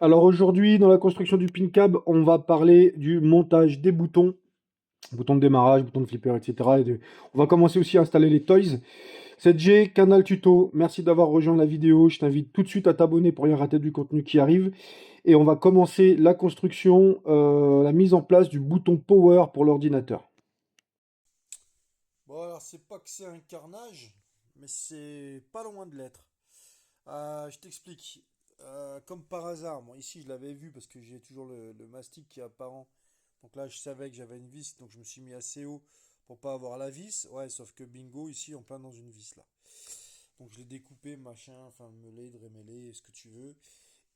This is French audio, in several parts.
Alors aujourd'hui, dans la construction du pin cab, on va parler du montage des boutons, boutons de démarrage, boutons de flipper, etc. On va commencer aussi à installer les toys. 7G, canal tuto, merci d'avoir rejoint la vidéo. Je t'invite tout de suite à t'abonner pour rien rater du contenu qui arrive. Et on va commencer la construction, la mise en place du bouton power pour l'ordinateur. Bon, alors c'est pas que c'est un carnage, mais c'est pas loin de l'être. Je t'explique. Comme par hasard, moi ici je l'avais vu parce que j'ai toujours le mastic qui est apparent. Donc là je savais que j'avais une vis, donc je me suis mis assez haut pour pas avoir la vis. Ouais, sauf que bingo, ici on plein dans une vis là. Donc je l'ai découpé, machin, enfin meulé, drémêlé, ce que tu veux.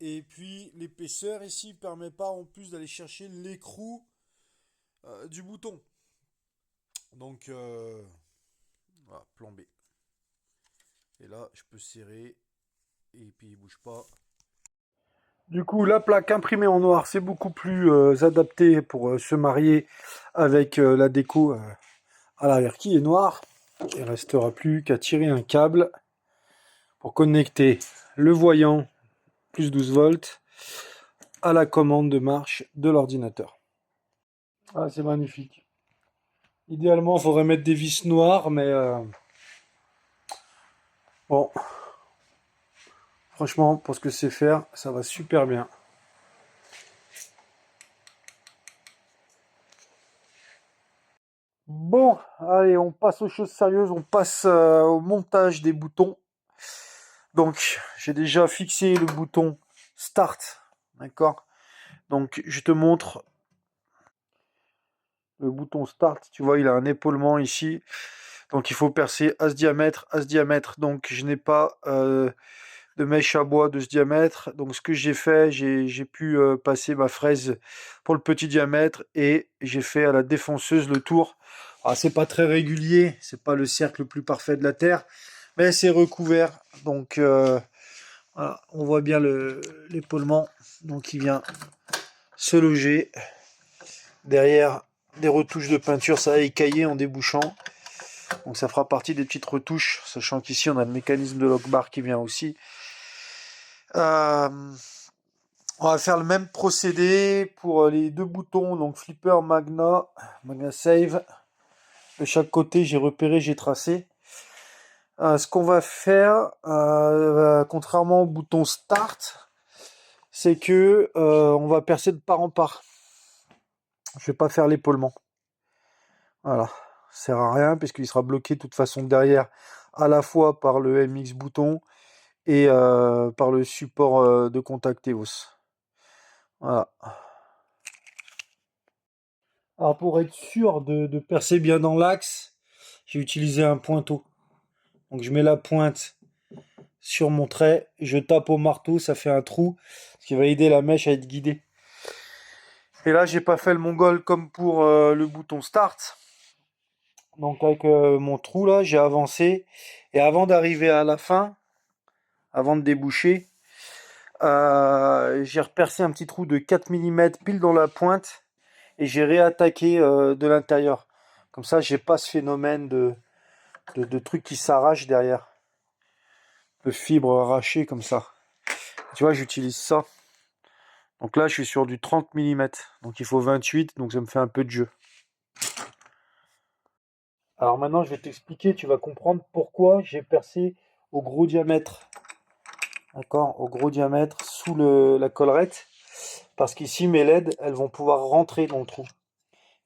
Et puis l'épaisseur ici permet pas en plus d'aller chercher l'écrou du bouton. Donc voilà, plan B. Et là, je peux serrer et puis il bouge pas. Du coup, la plaque imprimée en noir, c'est beaucoup plus adapté pour se marier avec la déco à l'arrière qui est noire. Il ne restera plus qu'à tirer un câble pour connecter le voyant plus 12 volts à la commande de marche de l'ordinateur. Ah, c'est magnifique. Idéalement, il faudrait mettre des vis noires, mais bon, franchement, pour ce que c'est faire, ça va super bien. Bon, allez, on passe aux choses sérieuses, on passe au montage des boutons. Donc, j'ai déjà fixé le bouton Start, d'accord? Donc, je te montre le bouton Start. Tu vois, il a un épaulement ici. Donc, il faut percer à ce diamètre, à ce diamètre. Donc, je n'ai pas de mèche à bois de ce diamètre. Donc, ce que j'ai fait, j'ai pu passer ma fraise pour le petit diamètre et j'ai fait à la défonceuse le tour. Ah, c'est pas très régulier, c'est pas le cercle le plus parfait de la Terre, mais c'est recouvert. Donc, voilà, on voit bien l'épaulement, donc il vient se loger derrière des retouches de peinture, ça a écaillé en débouchant, donc ça fera partie des petites retouches, sachant qu'ici on a le mécanisme de lock bar qui vient aussi. Euh, on va faire le même procédé pour les deux boutons, donc flipper Magna Save. De chaque côté, j'ai repéré, j'ai tracé. Ce qu'on va faire, contrairement au bouton Start, c'est que on va percer de part en part. Je vais pas faire l'épaulement. Voilà. Ça sert à rien puisqu'il sera bloqué de toute façon derrière à la fois par le MX bouton et par le support de contact EOS. Voilà. Alors pour être sûr de percer bien dans l'axe, j'ai utilisé un pointeau. Donc je mets la pointe sur mon trait, je tape au marteau, ça fait un trou, ce qui va aider la mèche à être guidée. Et là j'ai pas fait le mongol comme pour le bouton start. Donc avec mon trou là, j'ai avancé. Et avant d'arriver à la fin, avant de déboucher, j'ai repercé un petit trou de 4 mm pile dans la pointe. Et j'ai réattaqué de l'intérieur. Comme ça, j'ai pas ce phénomène de trucs qui s'arrachent derrière. De fibres arrachées comme ça. Tu vois, j'utilise ça. Donc là, je suis sur du 30 mm. Donc il faut 28, donc ça me fait un peu de jeu. Alors maintenant, je vais t'expliquer, tu vas comprendre pourquoi j'ai percé au gros diamètre. D'accord, au gros diamètre sous la collerette. Parce qu'ici, mes LED, elles vont pouvoir rentrer dans le trou.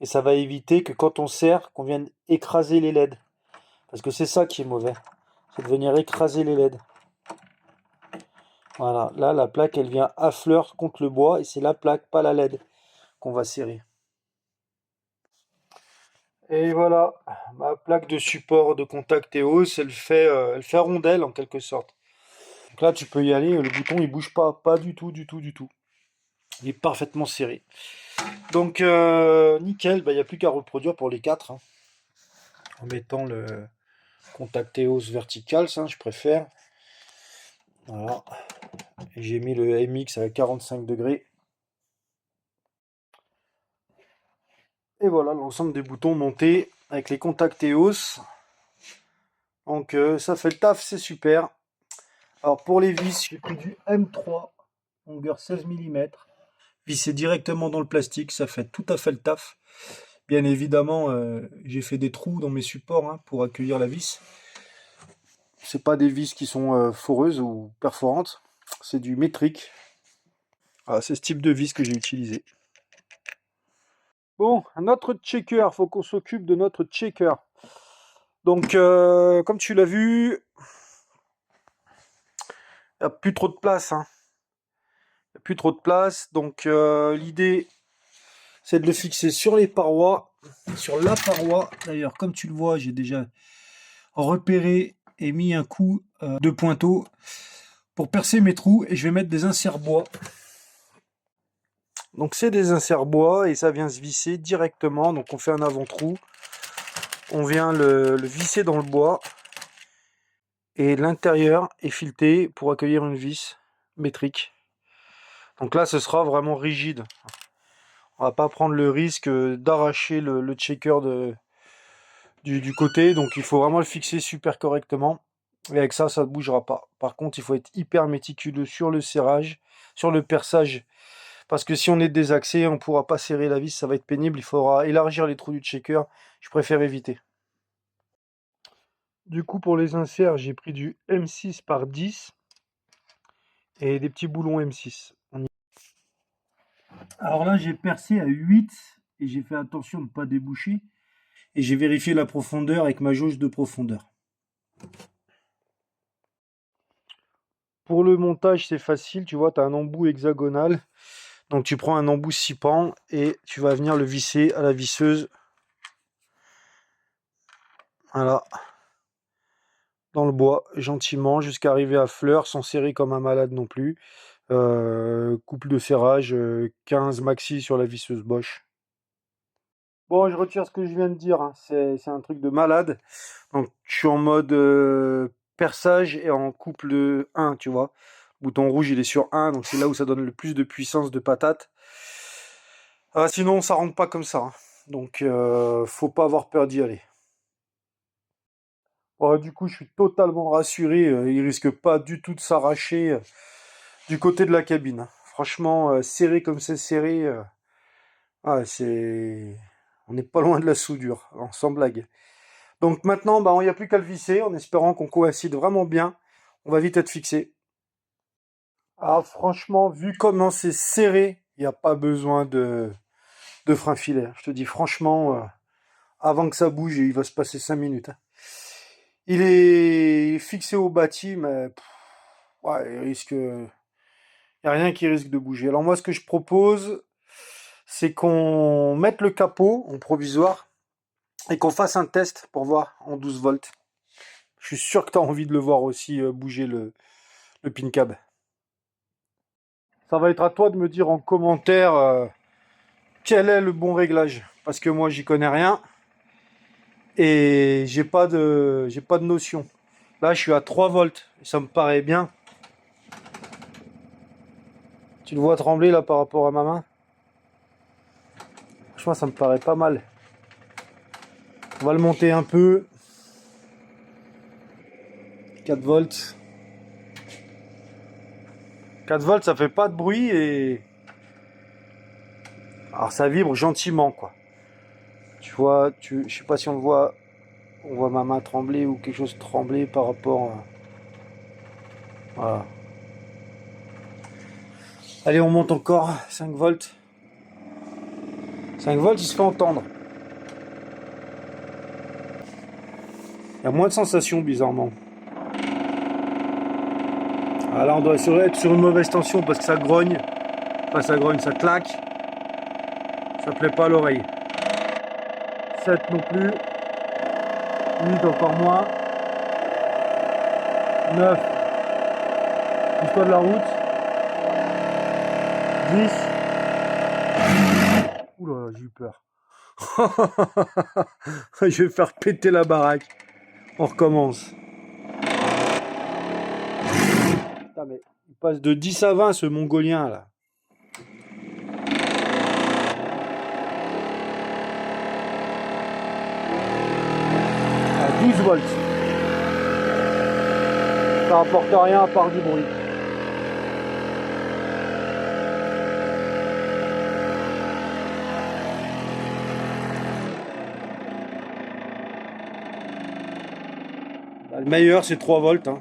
Et ça va éviter que quand on serre, qu'on vienne écraser les LED. Parce que c'est ça qui est mauvais. C'est de venir écraser les LED. Voilà, là, la plaque, elle vient à fleur contre le bois. Et c'est la plaque, pas la LED, qu'on va serrer. Et voilà, ma plaque de support de contact EOS, elle fait rondelle en quelque sorte. Donc là, tu peux y aller, le bouton il bouge pas du tout, du tout, du tout. Il est parfaitement serré. Donc nickel, il n'y a plus qu'à reproduire pour les quatre, hein, en mettant le contact EOS vertical, ça je préfère. Voilà, et j'ai mis le MX à 45 degrés. Et voilà l'ensemble des boutons montés avec les contacts EOS. Donc ça fait le taf, c'est super. Alors pour les vis, j'ai pris du M3. longueur 16 mm, vissé directement dans le plastique, ça fait tout à fait le taf. Bien évidemment, j'ai fait des trous dans mes supports hein, pour accueillir la vis. C'est pas des vis qui sont foreuses ou perforantes, c'est du métrique. Voilà, c'est ce type de vis que j'ai utilisé. Bon, notre checker, faut qu'on s'occupe de notre checker. Donc, comme tu l'as vu, il n'y a plus trop de place. Hein. Il n'y a plus trop de place. Donc, l'idée, c'est de le fixer sur les parois. Sur la paroi, d'ailleurs, comme tu le vois, j'ai déjà repéré et mis un coup de pointeau pour percer mes trous. Et je vais mettre des inserts bois. Donc, c'est des inserts bois et ça vient se visser directement. Donc, on fait un avant-trou. On vient le visser dans le bois. Et l'intérieur est fileté pour accueillir une vis métrique. Donc là, ce sera vraiment rigide. On va pas prendre le risque d'arracher le checker du côté. Donc il faut vraiment le fixer super correctement. Et avec ça, ça ne bougera pas. Par contre, il faut être hyper méticuleux sur le serrage, sur le perçage. Parce que si on est désaxé, on ne pourra pas serrer la vis, ça va être pénible. Il faudra élargir les trous du checker. Je préfère éviter. Du coup, pour les inserts, j'ai pris du M6 par 10 et des petits boulons M6. Alors là, j'ai percé à 8 et j'ai fait attention de ne pas déboucher. Et j'ai vérifié la profondeur avec ma jauge de profondeur. Pour le montage, c'est facile. Tu vois, tu as un embout hexagonal. Donc tu prends un embout 6 pans et tu vas venir le visser à la visseuse. Voilà. Dans le bois, gentiment, jusqu'à arriver à fleur, sans serrer comme un malade non plus. Couple de serrage, 15 maxi sur la visseuse Bosch. Bon, je retire ce que je viens de dire, hein. C'est un truc de malade. Donc, je suis en mode perçage et en couple de 1, tu vois. Le bouton rouge, il est sur 1, donc c'est là où ça donne le plus de puissance de patate. Sinon, ça rentre pas comme ça. Hein. Donc, faut pas avoir peur d'y aller. Bon, du coup, je suis totalement rassuré. Il risque pas du tout de s'arracher du côté de la cabine. Hein. Franchement, serré comme c'est serré, c'est... On n'est pas loin de la soudure, hein, sans blague. Donc maintenant, il n'y a plus qu'à le visser, en espérant qu'on coïncide vraiment bien. On va vite être fixé. Ah, franchement, vu comment c'est serré, il n'y a pas besoin de frein filaire. Je te dis franchement, avant que ça bouge, il va se passer 5 minutes. Hein. Il est fixé au bâti, mais ouais, il n'y a rien qui risque de bouger. Alors moi, ce que je propose, c'est qu'on mette le capot en provisoire et qu'on fasse un test pour voir en 12 volts. Je suis sûr que tu as envie de le voir aussi bouger le pin cab. Ça va être à toi de me dire en commentaire quel est le bon réglage. Parce que moi, j'y connais rien. Et j'ai pas de notion. Là, je suis à 3 volts. Et ça me paraît bien. Tu le vois trembler là par rapport à ma main? Franchement, ça me paraît pas mal. On va le monter un peu. 4 volts. 4 volts, ça fait pas de bruit et... Alors ça vibre gentiment, quoi. Tu vois, je sais pas si on le voit, on voit ma main trembler ou quelque chose trembler par rapport à... Voilà. Allez, on monte encore, 5 volts. 5 volts, il se fait entendre. Il y a moins de sensations, bizarrement. Ah, là, on doit être sur une mauvaise tension parce que ça grogne. Enfin, ça grogne, ça claque. Ça plaît pas à l'oreille. 7 non plus. 8 encore moins. 9. Pousse-toi de la route. 10. Oula, j'ai eu peur. Je vais faire péter la baraque. On recommence. Putain, mais il passe de 10 à 20 ce mongolien là. À 12 volts. Ça rapporte rien à part du bruit. Le meilleur, c'est 3 volts, hein.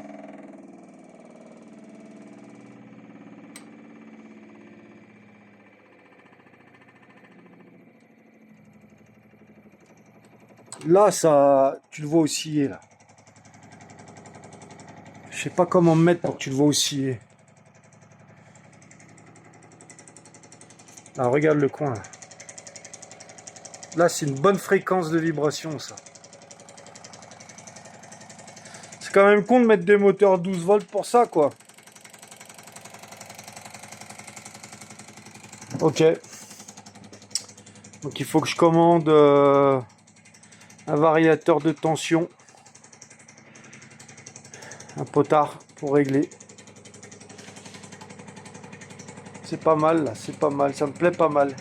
Là, ça, tu le vois osciller, là. Je sais pas comment me mettre pour que tu le vois osciller. Là, regarde le coin, là. Là, c'est une bonne fréquence de vibration, ça. C'est quand même con de mettre des moteurs 12 volts pour ça, quoi. Ok. Donc, il faut que je commande un variateur de tension. Un potard pour régler. C'est pas mal, là. C'est pas mal. Ça me plaît pas mal.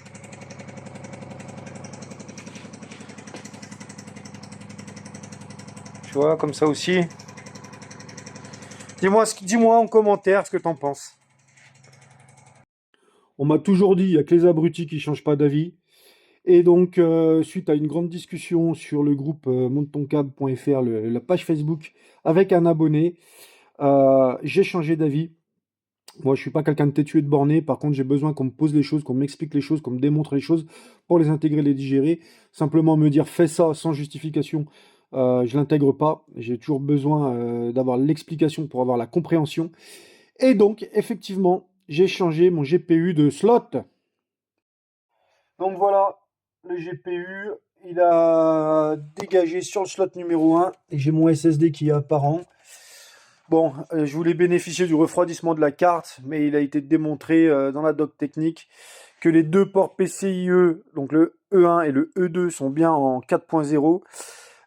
Tu vois, comme ça aussi. Dis-moi en commentaire ce que t'en penses. On m'a toujours dit, il n'y a que les abrutis qui changent pas d'avis. Et donc, suite à une grande discussion sur le groupe montetoncab.fr, la page Facebook, avec un abonné, j'ai changé d'avis. Moi, je suis pas quelqu'un de têtu et de borné. Par contre, j'ai besoin qu'on me pose les choses, qu'on m'explique les choses, qu'on me démontre les choses pour les intégrer, les digérer. Simplement me dire fais ça sans justification, je l'intègre pas. J'ai toujours besoin d'avoir l'explication pour avoir la compréhension. Et donc, effectivement, j'ai changé mon GPU de slot. Donc voilà, le GPU, il a dégagé sur le slot numéro 1 et j'ai mon SSD qui est apparent. Bon, je voulais bénéficier du refroidissement de la carte, mais il a été démontré dans la doc technique que les deux ports PCIe, donc le E1 et le E2, sont bien en 4.0,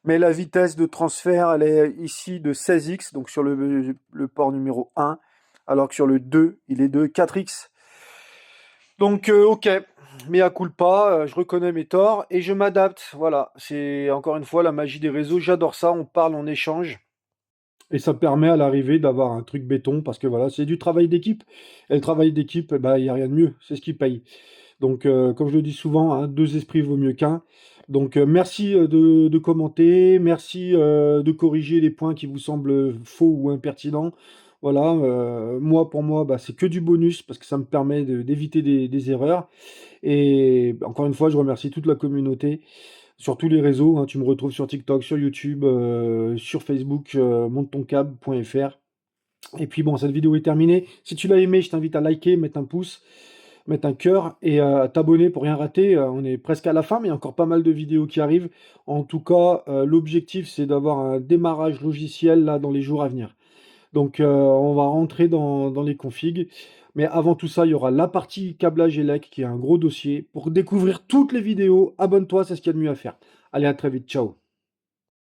mais la vitesse de transfert, elle est ici de 16x, donc sur le port numéro 1, alors que sur le 2, il est de 4x. Donc, ok, mea culpa, je reconnais mes torts et je m'adapte. Voilà, c'est encore une fois la magie des réseaux, j'adore ça, on parle, on échange. Et ça permet à l'arrivée d'avoir un truc béton parce que voilà, c'est du travail d'équipe. Et le travail d'équipe, bah, il n'y a rien de mieux, c'est ce qui paye. Donc, comme je le dis souvent, hein, deux esprits vaut mieux qu'un. Donc, merci de commenter, merci de corriger les points qui vous semblent faux ou impertinents. Voilà, moi, pour moi, bah, c'est que du bonus parce que ça me permet d'éviter des erreurs. Et encore une fois, je remercie toute la communauté sur tous les réseaux, hein. Tu me retrouves sur TikTok, sur YouTube, sur Facebook, montetonCab.fr. Et puis bon, cette vidéo est terminée. Si tu l'as aimé, je t'invite à liker, mettre un pouce, mettre un cœur et à t'abonner pour rien rater. On est presque à la fin, mais il y a encore pas mal de vidéos qui arrivent. En tout cas, l'objectif, c'est d'avoir un démarrage logiciel là dans les jours à venir. Donc, on va rentrer dans les configs. Mais avant tout ça, il y aura la partie câblage élec qui est un gros dossier. Pour découvrir toutes les vidéos, abonne-toi, c'est ce qu'il y a de mieux à faire. Allez, à très vite, ciao.